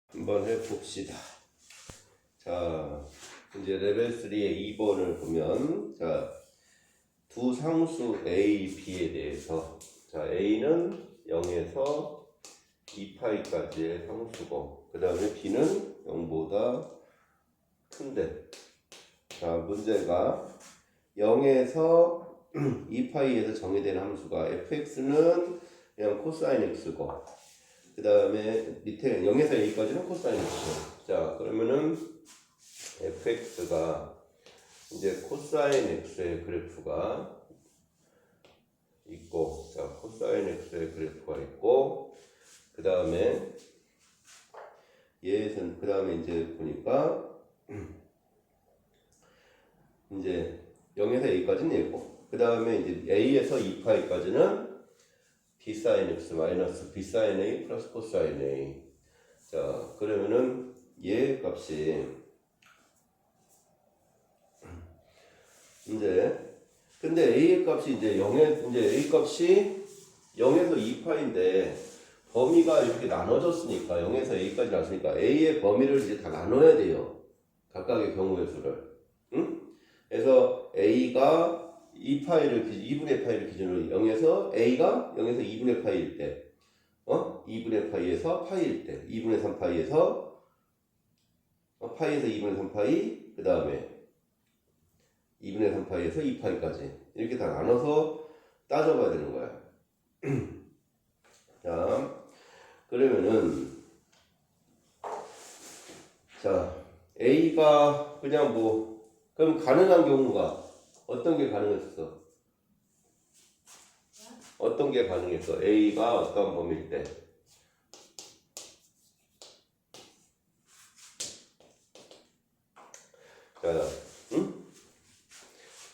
한번 해봅시다. 자, 이제 레벨 3의 2번을 보면, 자, 두 상수 A, B에 대해서, 자, A는 0에서 2파이까지의 상수고, 그 다음에 B는 0보다 큰데, 자, 문제가 0에서 2파이에서 정의되는 함수가 fx는 그냥 코사인 x고, 그 다음에 밑에 0에서 a까지는 코사인 x. 자, 그러면은 fx가 이제 코사인 x의 그래프가 있고, 자, 코사인 x의 그래프가 있고, 그 다음에 얘에서는, 그 다음에 이제 보니까 이제 0에서 a까지는 얘고, 그 다음에 이제 a에서 2파이까지는 b sin x 마이너스 b sin a 플러스 코사인 a. 자, 그러면은 얘 값이 이제, 근데 a의 값이 이제 0에, 이제 a 값이 0에서 2파인데 범위가 이렇게 나눠졌으니까 0에서 a까지 나왔으니까 a의 범위를 이제 다 나눠야 돼요. 각각의 경우의 수를. 응? 그래서 a가 2파이를 2분의 파이를 기준으로 0에서 a가 0에서 2분의 파이일 때, 2분의 파이에서 파이일 때, 2분의 3파이에서 파이에서 2분의 3파이, 그 다음에 2분의 3파이에서 2파이까지 이렇게 다 나눠서 따져봐야 되는 거야. 자, 그러면은 자, a가 그냥 뭐 그럼 가능한 경우가 어떤 게 가능했어? 어떤 게 가능했어? a가 어떤 범위일 때? 자, 응?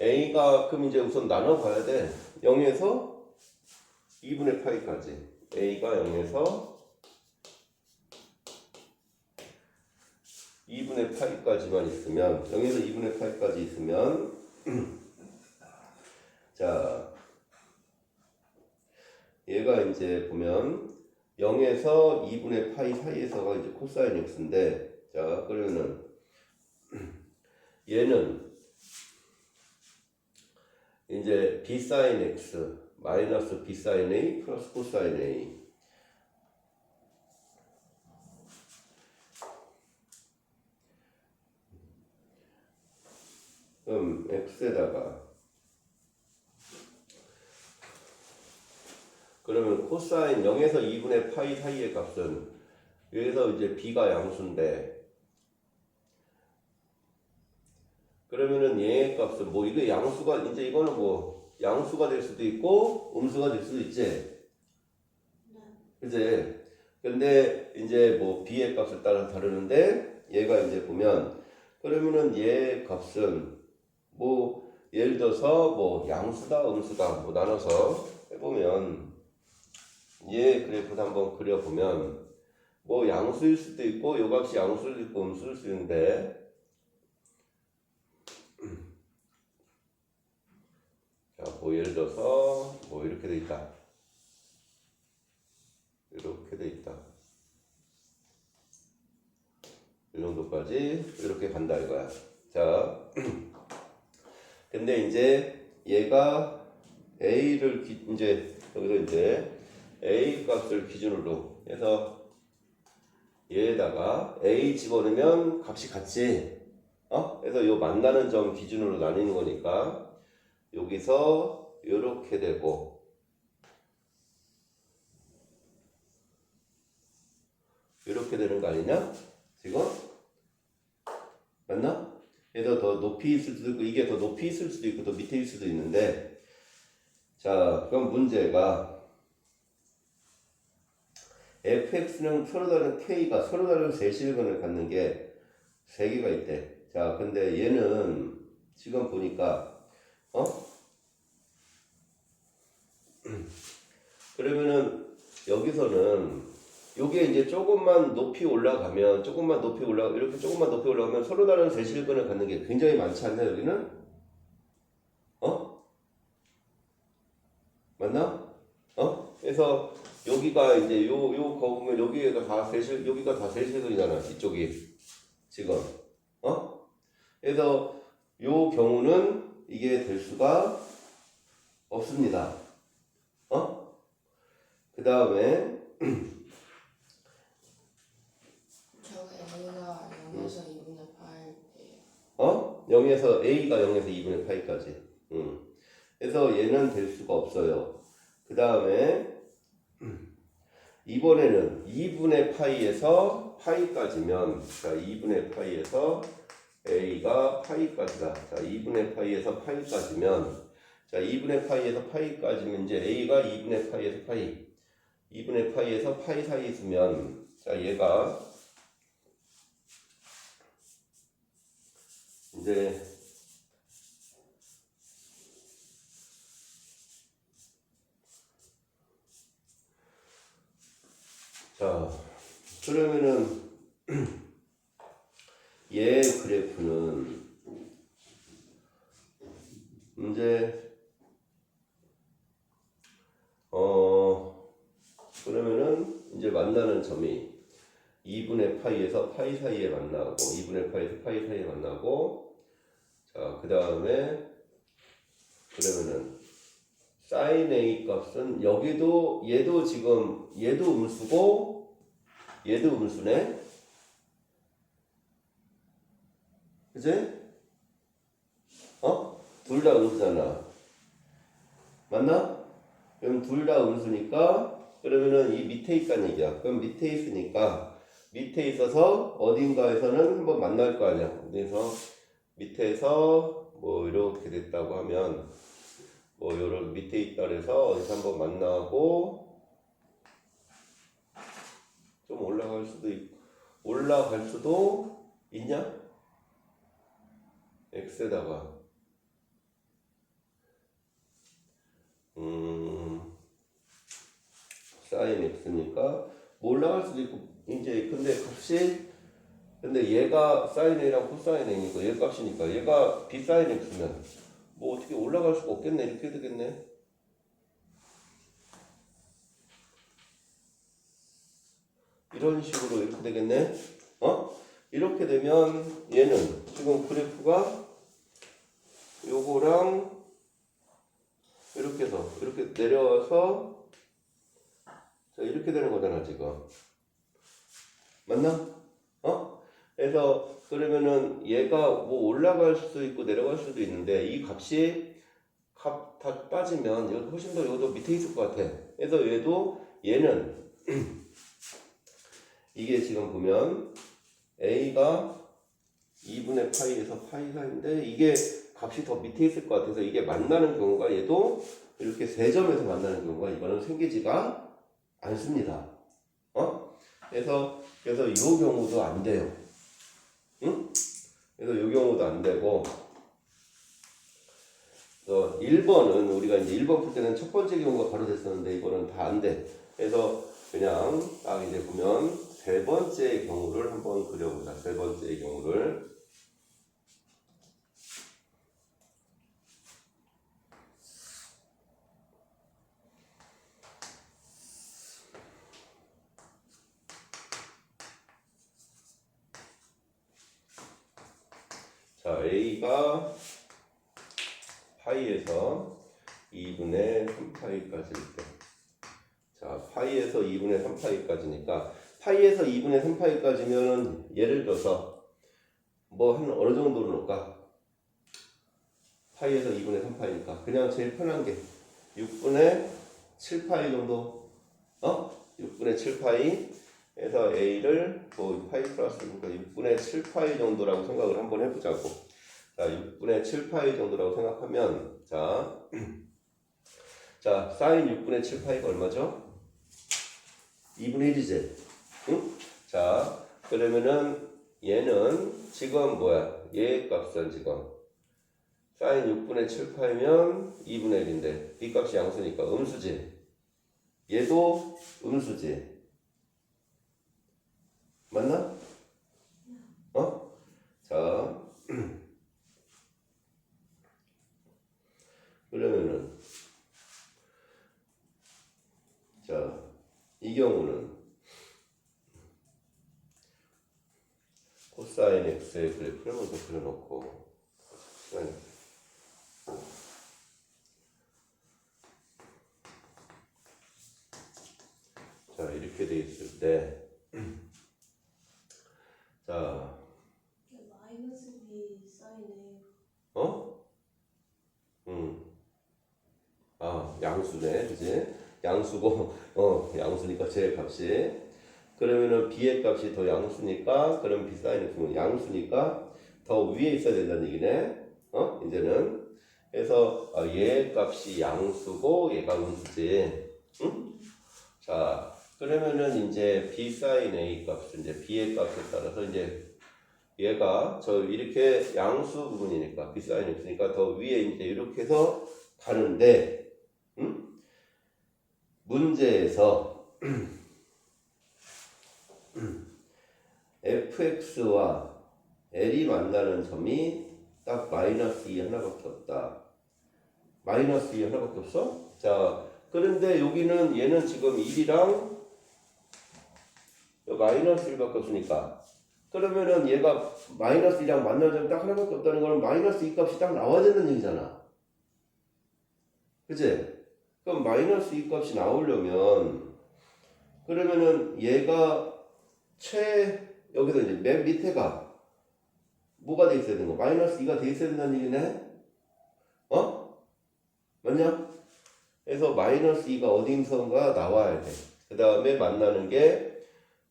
a가 그럼 이제 우선 나눠봐야 돼. 0에서 2분의 파이까지. a가 0에서 2분의 파이까지만 있으면, 0에서 2분의 파이까지 있으면 자, 얘가 이제 보면 0에서 2분의 파이 사이에서가 이제 코사인 x인데, 자, 그러면은 얘는 이제 b sin x 마이너스 b sin a 플러스 코사인 a. 그럼 x에다가 그러면 코사인 0에서 2분의 파이 사이의 값은 여기서 이제 b가 양수인데, 그러면은 얘의 값은 뭐 이게 양수가 이제 이거는 뭐 양수가 될 수도 있고 음수가 될 수도 있지. 그지? 근데 이제 뭐 b의 값을 따라 다르는데 얘가 이제 보면 그러면은 얘의 값은 뭐 예를 들어서 뭐 양수다 음수다 뭐 나눠서 해보면 얘 그래프도 한번 그려보면 뭐 양수일 수도 있고 요 값이 양수일 수도 있고 음수일 수도 있는데, 자, 뭐 예를 들어서 뭐 이렇게 돼 있다. 이렇게 돼 있다. 이 정도까지 이렇게 간다 이거야. 자, 근데 이제 얘가 a를 이제 여기서 이제 a 값을 기준으로 해서 얘에다가 a 집어넣으면 값이 같지. 그래서 요 만나는 점 기준으로 나뉘는 거니까 여기서 이렇게 되고, 이렇게 되는 거 아니냐? 지금? 맞나? 그래서 더 높이 있을 수도 있고 이게 더 높이 있을 수도 있고 더 밑에 있을 수도 있는데, 자, 그럼 문제가 fx는 서로 다른 k가 서로 다른 세실근을 갖는 게 3개가 있대. 자, 근데 얘는 지금 보니까 그러면은 여기서는 요게 이제 조금만 높이 올라가면 이렇게 조금만 높이 올라가면 서로 다른 세실근을 갖는 게 굉장히 많지 않나 여기는? 맞나? 그래서 여기 여기가 이제 요 거보면 여기가 다 세실 여기가 다 세실선이잖아. 이쪽이 지금 그래서 요 경우는 이게 될 수가 없습니다. 그 다음에 저게 A가 0에서 2분의 파일 때요. 0에서 A가 0에서 2분의 파이까지. 그래서 얘는 될 수가 없어요. 그 다음에 이번에는 2분의 파이에서 파이까지면 자 2분의 파이에서 A가 파이까지다. 자 2분의 파이에서 파이까지면 자 2분의 파이에서 파이까지면 이제 A가 2분의 파이에서 파이 2분의 파이에서 파이 사이에 있으면 자 얘가 이제 자 그러면은 얘 그래프는 이제 그러면은 이제 만나는 점이 2분의 파이에서 파이 사이에 만나고 2분의 파이에서 파이 사이에 만나고 자 그 다음에 그러면은 sin A 값은 여기도 얘도 지금 얘도 음수고 얘도 음수네 그치? 둘 다 음수잖아 맞나? 그럼 둘 다 음수니까 그러면은 이 밑에 있다는 얘기야. 그럼 밑에 있으니까 밑에 있어서 어딘가에서는 한번 만날 거 아니야. 그래서 밑에서 뭐 이렇게 됐다고 하면 뭐 요런 밑에 있다 그래서 어디서 한번 만나고 좀 올라갈 수도 있냐? x에다가 sin x니까 뭐 올라갈 수도 있고 이제 근데 얘가 sin a랑 코사인 a니까 얘 값이니까 얘가 b sin x면 뭐 어떻게 올라갈 수가 없겠네 이렇게 되겠네. 이런 식으로 이렇게 되겠네. 이렇게 되면 얘는 지금 그래프가 요거랑 이렇게 해서 이렇게 내려와서 자 이렇게 되는 거잖아 지금 맞나? 그래서 그러면은 얘가 뭐 올라갈 수도 있고 내려갈 수도 있는데 이 값이 값 다 빠지면 이거 훨씬 더 이것도 밑에 있을 것 같아. 그래서 얘는 이게 지금 보면 A가 2분의 파이에서 파이 사이인데 이게 값이 더 밑에 있을 것 같아서 이게 만나는 경우가 얘도 이렇게 세 점에서 만나는 경우가 이거는 생기지가 않습니다. 그래서 이 경우도 안 돼요. 그래서 이 경우도 안 되고 1번은 우리가 이제 1번 풀 때는 첫 번째 경우가 바로 됐었는데 이거는 다 안 돼. 그래서 그냥 딱 이제 보면 세 번째 경우를 한번 그려보자. 세 번째 경우를 자 A가 파이에서 2분의 3파이까지일 때 자 파이에서 2분의 3파이까지니까 파이에서 2분의 3파이까지면 예를 들어서 뭐 한 어느 정도로 놓을까? 파이에서 2분의 3파이니까 그냥 제일 편한 게 6분의 7파이 정도 6분의 7파이 해서 A를 뭐 파이 플러스 6분의 7파이 정도라고 생각을 한번 해보자고. 자 6분의 7파이 정도라고 생각하면 자 사인 6분의 7파이가 얼마죠? 2분의 1이지. 응? 자 그러면은 얘는 지금 뭐야? 얘 값은 지금 사인 6분의 7파이면 2분의 1인데 b 값이 양수니까 음수지. 얘도 음수지. 맞나? 자 그러면은 자 이 경우는 코사인 x의 그래프를 먼저 그려놓고 자 이렇게 돼 있을 때 자 마이너스 B 사인에 어? 양수네 그지? 양수고 양수니까 제 값이 그러면은 b의 값이 더 양수니까 그럼 b 사인 x는 양수니까 더 위에 있어야 된다는 얘기네. 이제는 그래서 얘의 값이 양수고 얘가 음수지. 응? 자 그러면은 이제 b 사인 a 값은 이제 b의 값에 따라서 이제 얘가 저 이렇게 양수 부분이니까 b 사인 x니까 더 위에 이제 이렇게 해서 가는데 문제에서 fx와 l이 만나는 점이 딱 마이너스 2 하나밖에 없다. 마이너스 2 하나밖에 없어? 자, 그런데 여기는 얘는 지금 1이랑 마이너스 1밖에 없으니까 그러면은 얘가 마이너스 1이랑 만나는 점이 딱 하나밖에 없다는 거는 마이너스 2 값이 딱 나와야 된다는 얘기잖아. 그치? 그럼 마이너스 2 값이 나오려면 그러면은 얘가 여기서 이제 맨 밑에가 뭐가 돼 있어야 되는 거? 마이너스 2가 돼 있어야 된다는 얘기네? 맞냐? 그래서 마이너스 2가 어딘선가 나와야 돼. 그 다음에 만나는 게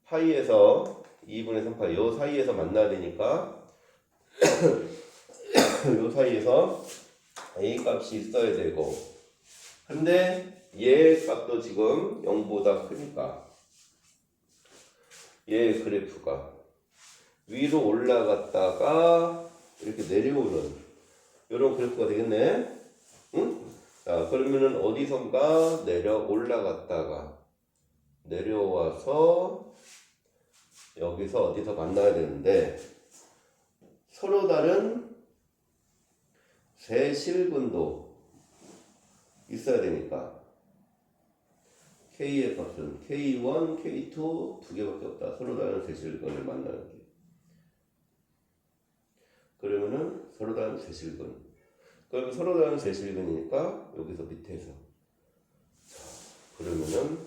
파이에서 2분의 3파이 요 사이에서 만나야 되니까 요 사이에서 a 값이 있어야 되고 근데 얘 값도 지금 0보다 크니까 얘 그래프가 위로 올라갔다가 이렇게 내려오는 이런 그래프가 되겠네. 응? 자 그러면은 어디선가 올라갔다가 내려와서 여기서 어디서 만나야 되는데 서로 다른 세실근도 있어야 되니까 K의 값은 K1, K2 두 개밖에 없다. 서로 다른 세실근을 만나는 게. 그러면은 서로 다른 세실근. 그러면 서로 다른 세실근이니까 여기서 밑에서. 자, 그러면은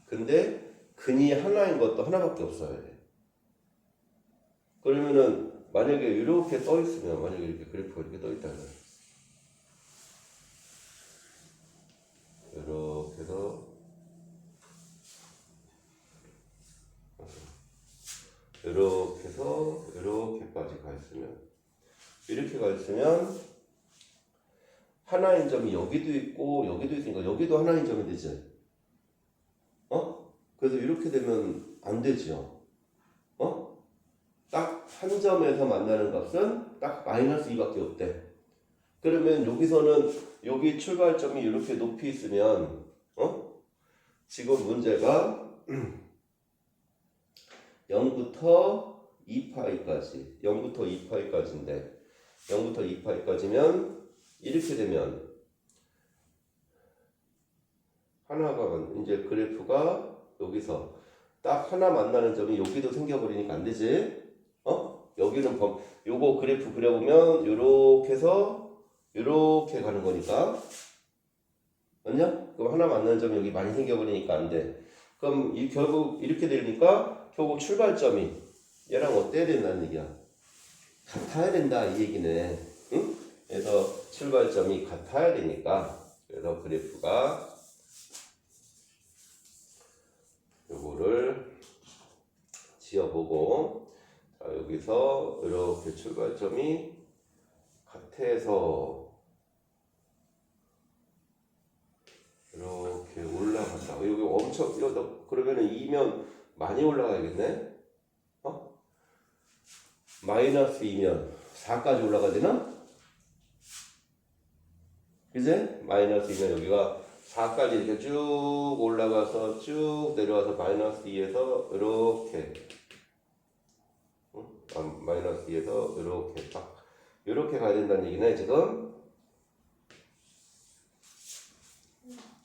근데 근이 하나인 것도 하나밖에 없어야 돼. 그러면은 만약에 이렇게 떠 있으면 만약에 이렇게 그래프가 이렇게 떠 있다면 이렇게 해서 이렇게 해서 이렇게까지 가 있으면 이렇게 가 있으면 하나인 점이 여기도 있고 여기도 있으니까 여기도 하나인 점이 되지. 그래서 이렇게 되면 안 되죠. 딱 한 점에서 만나는 값은 딱 마이너스 2밖에 없대. 그러면 여기서는 여기 출발점이 이렇게 높이 있으면 지금 문제가 0부터 2파이까지 0부터 2파이까지인데 0부터 2파이까지면 이렇게 되면 하나가 이제 그래프가 여기서 딱 하나 만나는 점이 여기도 생겨버리니까 안 되지. 여기는 요거 그래프 그려보면 요렇게 해서 요렇게 가는 거니까 맞냐? 그럼 하나 만나는 점이 여기 많이 생겨버리니까 안 돼. 그럼 결국 이렇게 되니까 결국 출발점이 얘랑 어때야 된다는 얘기야? 같아야 된다 이 얘기네. 응? 그래서 출발점이 같아야 되니까 그래서 그래프가 요거를 지어보고 자 여기서 이렇게 출발점이 같아서 이렇게 올라간다. 여기 엄청 그러면은 2면 많이 올라가야겠네. 마이너스 2면 4까지 올라가야 되나? 그제? 마이너스 2면 여기가 4까지 이렇게 쭉 올라가서 쭉 내려와서 마이너스 2에서 이렇게 마이너스 2에서 이렇게 딱 이렇게 가야 된다는 얘기네 지금.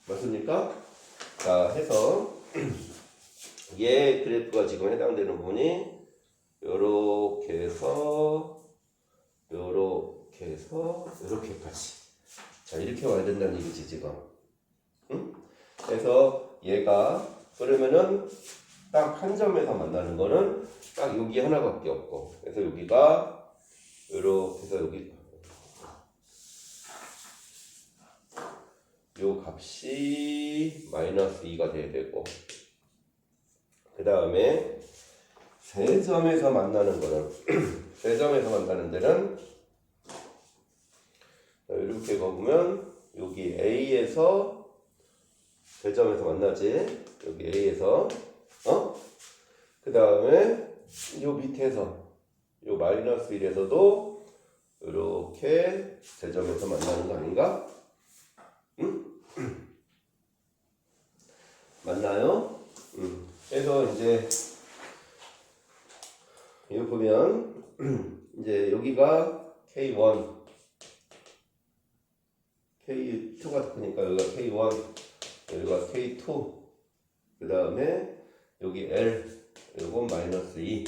맞습니까? 자, 해서 얘 그래프가 지금 해당되는 부분이 요렇게 해서 요렇게까지. 자, 이렇게 와야 된다는 얘기지 지금. 응? 그래서 얘가 그러면은 딱 한 점에서 만나는 거는 딱 여기 하나밖에 없고, 그래서 여기가 요렇게 해서 여기 요 값이 마이너스 2가 돼야 되고, 그 다음에 세 점에서 만나는 거는 세 점에서 만나는 데는 이렇게 보면 여기 A에서 세 점에서 만나지. 여기 A에서 그 다음에 요 밑에서 요 마이너스 1에서도 이렇게 세 점에서 만나는 거 아닌가? 응? 맞나요? 그래서 이제 이거 보면 이제 여기가 K1, K2가 크니까 여기가 K1, 여기가 K2, 그 다음에 여기 L, 요건 마이너스 2.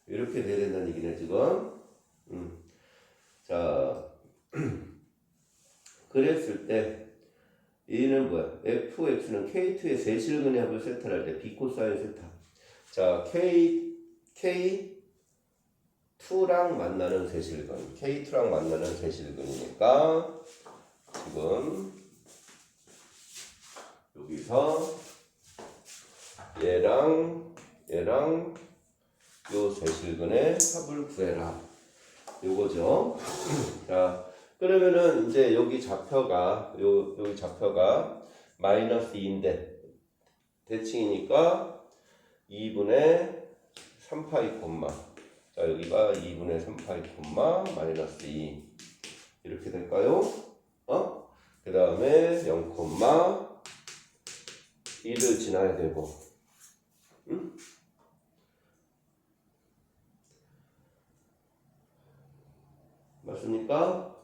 이렇게 돼야 된다는 얘기네 지금. 자, 그랬을 때 얘는 뭐야? fx는 k2의 세실근의 합을 세타할 때 b 코사인 세타. 자, K2랑 만나는 세실근, K2랑 만나는 세실근이니까 지금 여기서 얘랑 요 세실근의 합을 구해라. 요거죠. 자, 그러면은 이제 여기 좌표가 여기 좌표가 마이너스 2인데 대칭이니까 2분의 3파이 콤마. 자, 여기가 2분의 3파이 콤마 마이너스 2 이렇게 될까요? 그 다음에 0 콤마 1을 지나야 되고, 맞습니까?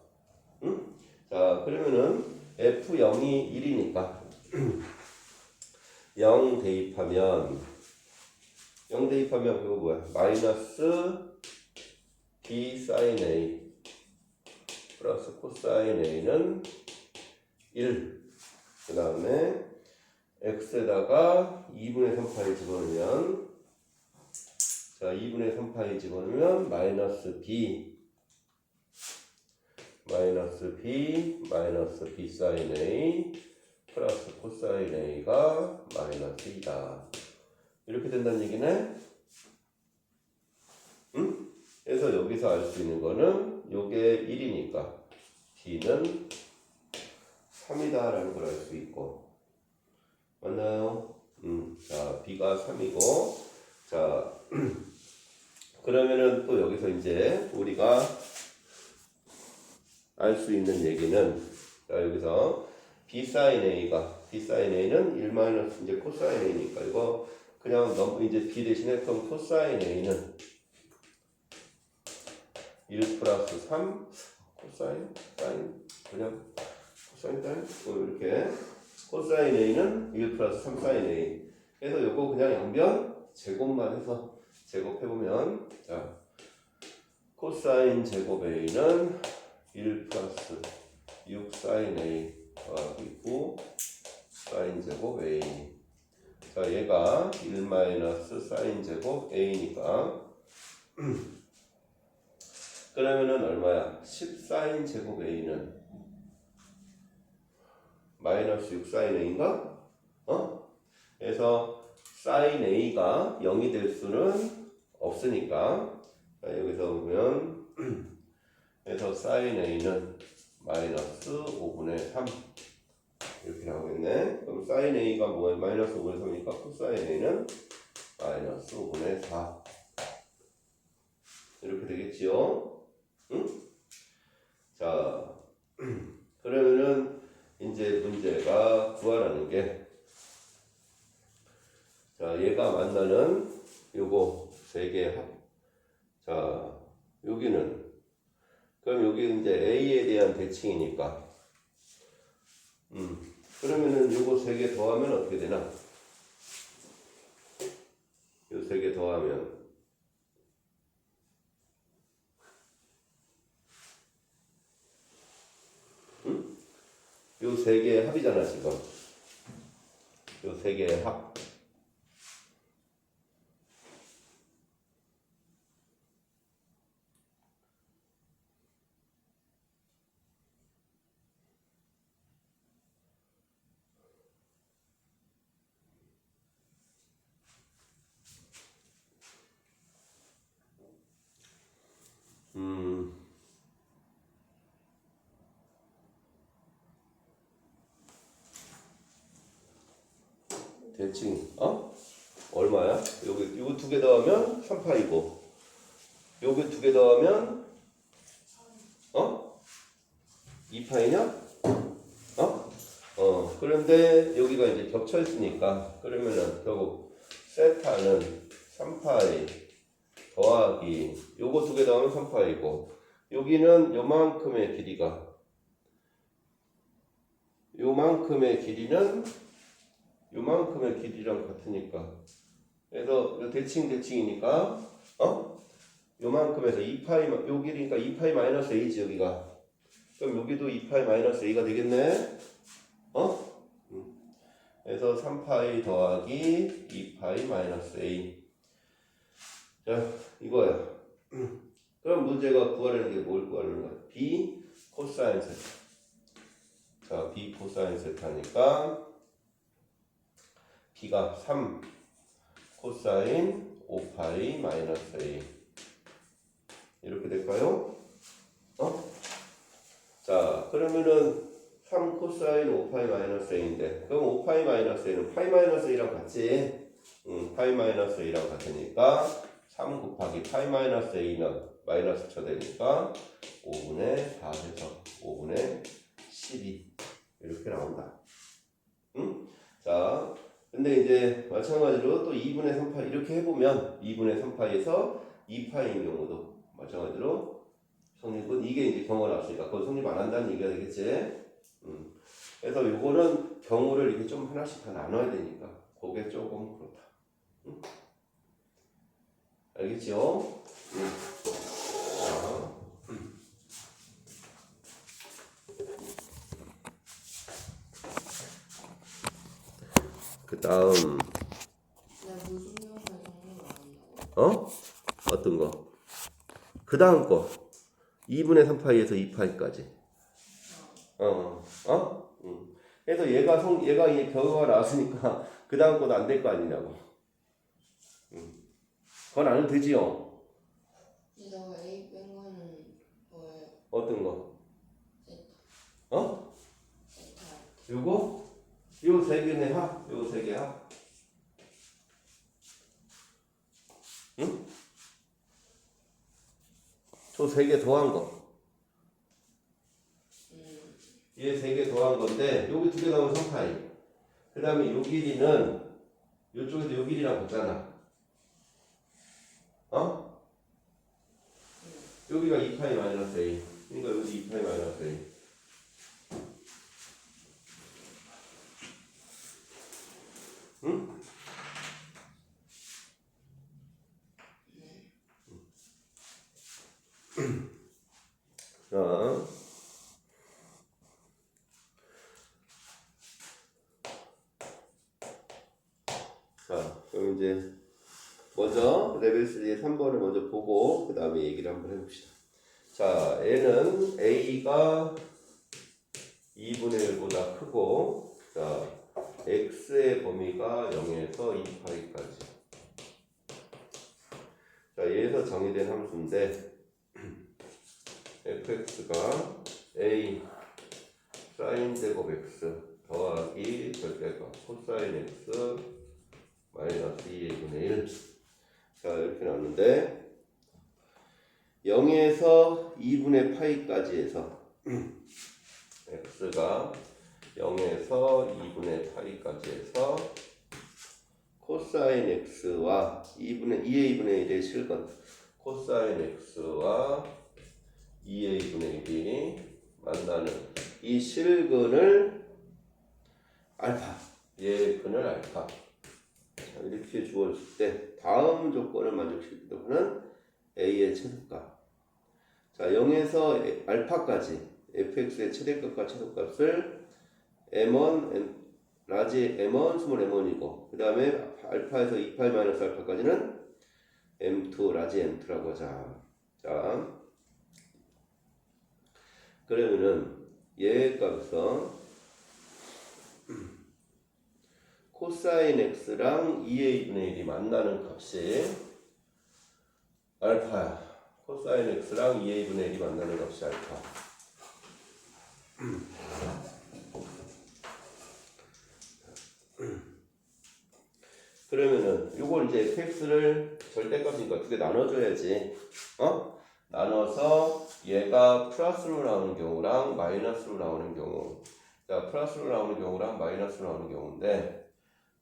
자, 그러면은 F0이 1이니까 0 대입하면 그거 뭐야? 마이너스 B 사인 A 플러스 코사인 A는 1. 그 다음에 X에다가 2분의 3파이 집어넣으면, 자, 2분의 3파이 집어넣으면 마이너스 B 사인 A 플러스 코사인 A가 마이너스 2다. 이렇게 된다는 얘기네. 응? 그래서 여기서 알 수 있는 거는 요게 1이니까 B는 3이다 라는 걸 알 수 있고, 맞나요? 자, B가 3이고, 자, 그러면은 또 여기서 이제 우리가 알 수 있는 얘기는, 자, 여기서 B 사인 A는 1 마이너스 이제 코사인 A니까 이거 그냥 이제 B 대신에 그럼 코사인 A는 1 플러스 3 코사인 그냥 코사인 이렇게 코사인 A는 1 플러스 3 사인 A. 그래서 요거 그냥 양변 제곱만 해서 제곱해보면, 자, 코사인 제곱 A는 1 플러스 6 사인 A 더하기 9 사인 제곱 A. 자, 얘가 1 마이너스 사인 제곱 A니까 그러면은 얼마야? 10 사인 제곱 A는 마이너스 6 사인 A인가? 그래서 사인 A가 0이 될 수는 없으니까, 자, 여기서 보면 그래서 사인 A는 마이너스 5분의 3 이렇게 나오겠네. 그럼 사인 A가 뭐예요? 마이너스 5분의 3이니까 코사인 A는 마이너스 5분의 4 이렇게 되겠지요? 응? 자, 그러면은 이제 문제가 구하라는 게, 자, 얘가 만나는 요거 세 개의 합. 자, 여기는 그럼 여기 이제 A에 대한 대칭이니까 그러면은 요거 3개 더하면 어떻게 되나? 요 3개 더하면 요 3개의 합이잖아 지금. 요 3개의 합. 대칭 얼마야? 여기 요거 2개 더하면 3파이고 요거 2개 더하면 2파이냐? 그런데 여기가 이제 겹쳐 있으니까 그러면은 결국 세타는 3파이 더하기 요거 2개 더하면 3파이고 여기는 요만큼의 길이가 요만큼의 길이는 요만큼의 길이랑 같으니까 그래서 대칭이니까 요만큼에서 2파이 요 길이니까 2파이 마이너스 a지 여기가 그럼 여기도 2파이 마이너스 a가 되겠네 그래서 3파이 더하기 2파이 마이너스 a 자 이거야 그럼 문제가 구하려는 게 뭘 구하려는 거야 b 코사인 세타 자 b 코사인 세타니까 b가 3 코사인 5파이 마이너스 a 이렇게 될까요? 자 그러면은 3 코사인 5파이 마이너스 a인데 그럼 5파이 마이너스 a는 파이 마이너스 a랑 같지? 파이 마이너스 a랑 같으니까 3 곱하기 파이 마이너스 a는 마이너스 쳐되니까 5분의 4에서 5분의 12 이렇게 나온다 자 근데 이제 마찬가지로 또 2분의 3파이 이렇게 해보면 2분의 3파이에서 2파이인 경우도 마찬가지로 성립은 이게 이제 경우가 나왔으니까 그건 성립 안 한다는 얘기가 되겠지 그래서 요거는 경우를 이렇게 좀 하나씩 다 나눠야 되니까 그게 조금 그렇다 알겠죠? 그 다음 무슨 경우에 정리 나온다고? 어떤 거? 그 다음 거 2분의 3파이에서 2파이까지 그래서 얘가 이 결과가 나왔으니까 그 다음 거도 안 될 거 아니냐고 그건 안 해도 되지요 근데 저 A 뺀 거는 뭐예요? 어떤 거? 세타 세타 요거? 요 3개네 합? 요 3개 합? 응? 저 3개 더한 거 얘 3개 더한 건데 여기 2개 더하면 3파이 그 다음에 요 길이는 요쪽에도 요 길이랑 같잖아 여기가 2파이 마이너스 a 그러니까 여기 2파이 마이너스 a 응? 자, 그럼 이제 먼저 레벨 3의 3번을 먼저 보고 그 다음에 얘기를 한번 해봅시다. 자, 얘는 a가 2분의 1보다 크고 자, x의 범위가 0에서 2파이까지 자, 얘에서 정의된 함수인데 fx가 a 사인 제곱 x 더하기 절대값 코사인 x 마이너스 2분의 1 자 이렇게 나왔는데 0에서 2분의 파이까지 해서 x가 0에서 2분의 파이까지 해서 코사인 x와 2분의 1의 실근 코사인 x와 2의 2분의 1이 만나는 이 실근을 알파. 얘의 근을 알파. 자, 이렇게 주어질 때 다음 조건을 만족시키는 a의 최소값. 자, 0에서 알파까지 fx의 최대값과 최소값을 m1, 라지 m1, 스몰 m1이고 그 다음에 알파에서 2파이 마이너스 알파까지는 m2, 라지 m2라고 하자. 자, 그러면은 얘 값에서 코사인 x랑 2a분의 1이 만나는 값이 알파야. 코사인 x랑 2a분의 1이 만나는 값이 알파. 그러면은 요걸 이제 fx를 절대값이니까 두 개 나눠줘야지. 나눠서 얘가 플러스로 나오는 경우랑 마이너스로 나오는 경우. 자, 플러스로 나오는 경우랑 마이너스로 나오는 경우인데,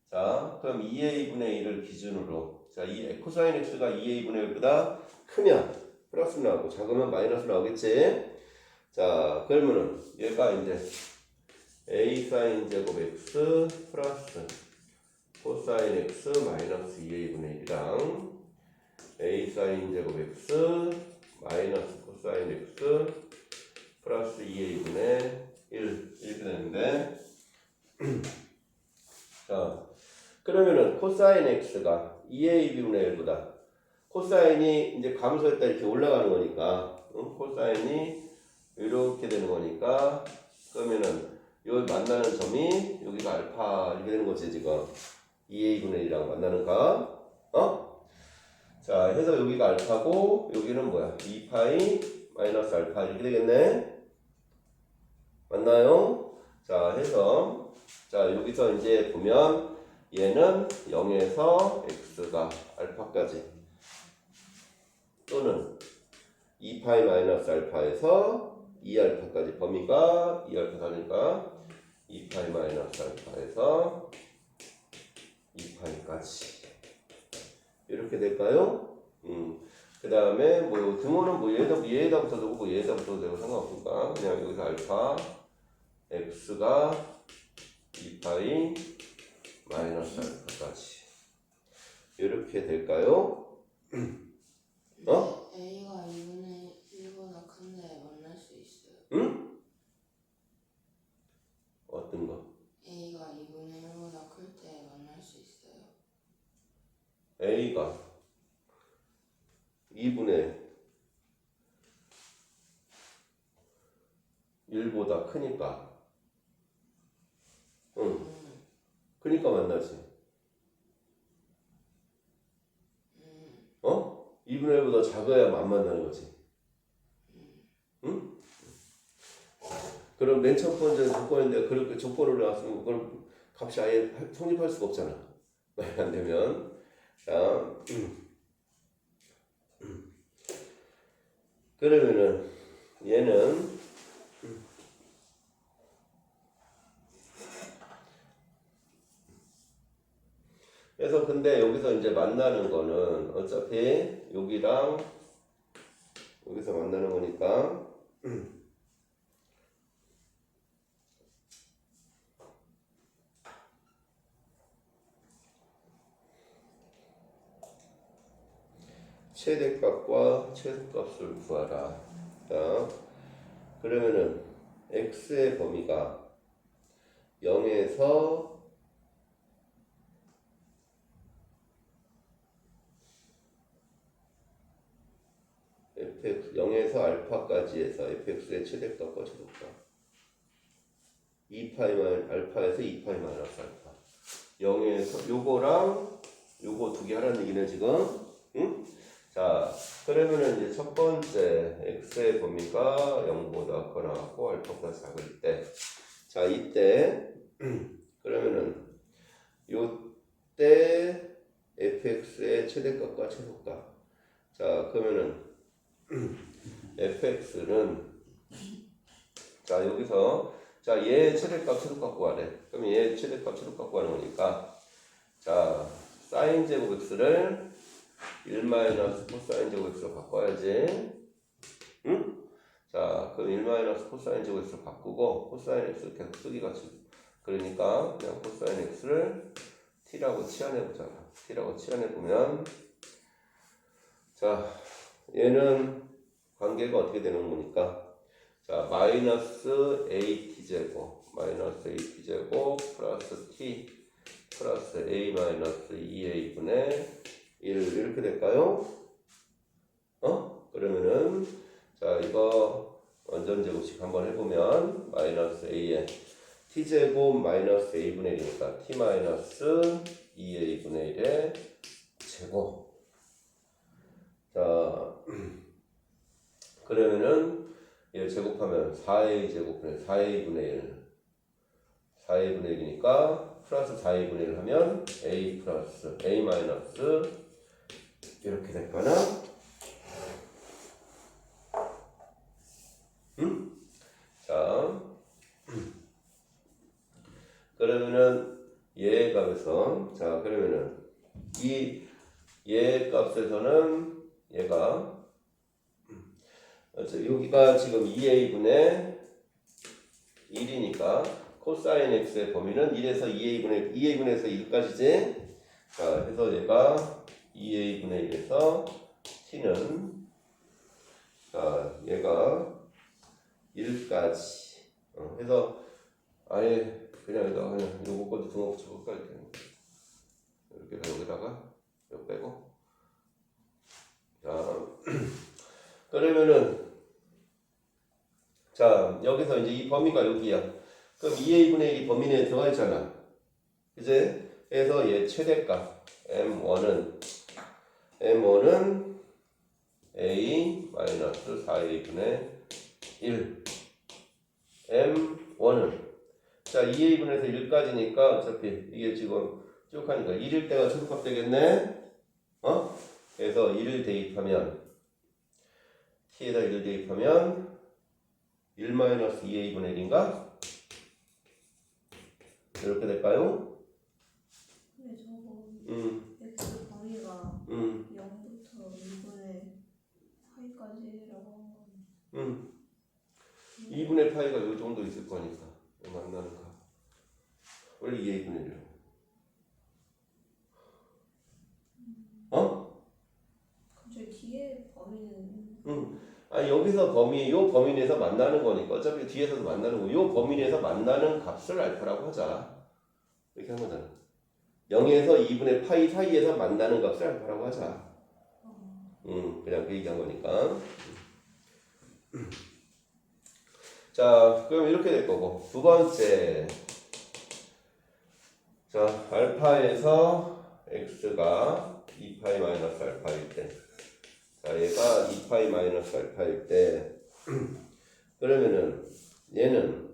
자, 그럼 2a분의 1을 기준으로, 자, 이 코사인 x가 2a분의 1보다 크면 플러스 나오고 작으면 마이너스 나오겠지. 자, 그러면은 얘가 이제 a 사인 제곱 x 플러스 코사인 x 마이너스 2a분의 1이랑 a 사인 제곱 x 마이너스 코사인 x 플러스 2a분의 1 이렇게 되는데 자, 그러면은 코사인 x가 2a분의 1보다 코사인이 이제 감소했다 이렇게 올라가는 거니까 코사인이 이렇게 되는 거니까 그러면은 여기 만나는 점이 여기가 알파 이렇게 되는 거지 지금 2a분의 1이랑 만나는 값 자, 해서 여기가 알파고 여기는 뭐야? 2파이 마이너스 알파 이렇게 되겠네. 맞나요? 자, 해서 자, 여기서 이제 보면 얘는 0에서 x가 알파까지 또는 2파이 마이너스 알파에서 2알파까지 범위가 2알파니까 2파이 마이너스 알파에서 2파이까지 이렇게 될까요? 그 다음에 뭐 등호는 뭐 얘에다 붙어도 되고 얘에다 붙어도 되고 상관없으니까 그냥 여기서 알파 x가 2파이 마이너스 알파까지 이렇게 될까요? a가 2분의 1보다 큰데 만날 수 있어요. 응? 어떤 거? a가 2분의 1보다 클 때 만날 수 있어요. a가 2분의 1보다 크니까 그니까 만나지 2분의 1보다 작아야 안 만나는 거지 응? 그럼 맨 첫 번째 조건인데 그렇게 조건을 나왔으면 그걸 값이 아예 성립할 수가 없잖아 말이 안 되면 자 그러면은 얘는 그래서 근데 여기서 이제 만나는 거는 어차피 여기랑 여기서 만나는 거니까 최대값과 최소값을 구하라. 자, 그러면은 x의 범위가 0에서 fx 0에서 알파까지 해서 fx의 최대값과 최소값 2파이 알파에서 2파이 마이너스 알파 0에서 요거랑 요거 두 개 하라는 얘기네 지금 응? 자 그러면은 이제 첫 번째 x의 범위가 0보다 커나고 알파보다 작을 때 자 이때 그러면은 요때 fx의 최대값과 최소값 자 그러면은 fx는 자 여기서 자 얘 최대값 최소값 구하래 그럼 얘 최대값 최소값 구하는 거니까 자 사인 제곱 x를 1 마이너스 코사인 제곱 x로 바꿔야지 응? 자 그럼 1 마이너스 코사인 제곱 x로 바꾸고 코사인 x 계속 쓰기가 그러니까 그냥 코사인 x를 t라고 치환해보자. t라고 치환해보면 자 얘는 관계가 어떻게 되는 거니까 자 마이너스 at제곱 플러스 t 플러스 a 마이너스 2a분의 1 이렇게 될까요? 그러면은 자 이거 완전 제곱식 한번 해보면 마이너스 a에 t제곱 마이너스 a분의 1이니까 t 마이너스 2a분의 1의 제곱. 자 그러면은 얘 제곱하면 4a 제곱분의 4a분의 1 4a분의 1이니까 플러스 4a분의 1 하면 a 플러스 a 마이너스 이렇게 될거나 자 그러면은 얘 값에서 자 그러면은 이 얘 값에서는 얘가 여기가 지금 2a분의 1이니까 코사인 x의 범위는 1에서 2a분에서 1까지지. 자 해서 얘가 2a분의 1에서 t는 자 얘가 1까지 해서 아예 그냥 요거 것도 등호 붙여볼까 이렇게 여기다가 이거 빼고 자 그러면은 자 여기서 이제 이 범위가 여기야. 그럼 2a분의 1이 범위 내에 들어가 있잖아. 이제 해서 얘 최대값 m1은 a 마이너스 4a분의 1 m1은 자 2a분에서 1까지니까 어차피 이게 지금 쭉 하니까 1일 때가 최소값 되겠네. 그래서 1을 대입하면 t에다 1을 대입하면 1 마이너스 2a분의 1인가? 이렇게 될까요? 근데 저거 x 범위가 0부터 2분의 파이까지라고 한 건 2분의 파이가 이 정도 있을 거니까 만나는 거 원래 2a분의 1 갑자기 뒤에 범위는 아니 여기서 요 범위 내에서 만나는 거니까 어차피 뒤에서도 만나는 거 요 범위 내에서 만나는 값을 알파라고 하자. 이렇게 한 거잖아. 0에서 2분의 파이 사이에서 만나는 값을 알파라고 하자. 그냥 그 얘기한 거니까. 자, 그럼 이렇게 될 거고. 두 번째. 자, 알파에서 x가 2파이 마이너스 알파일 때. 자, 얘가 2파이 마이너스 알파일 때. 그러면은 얘는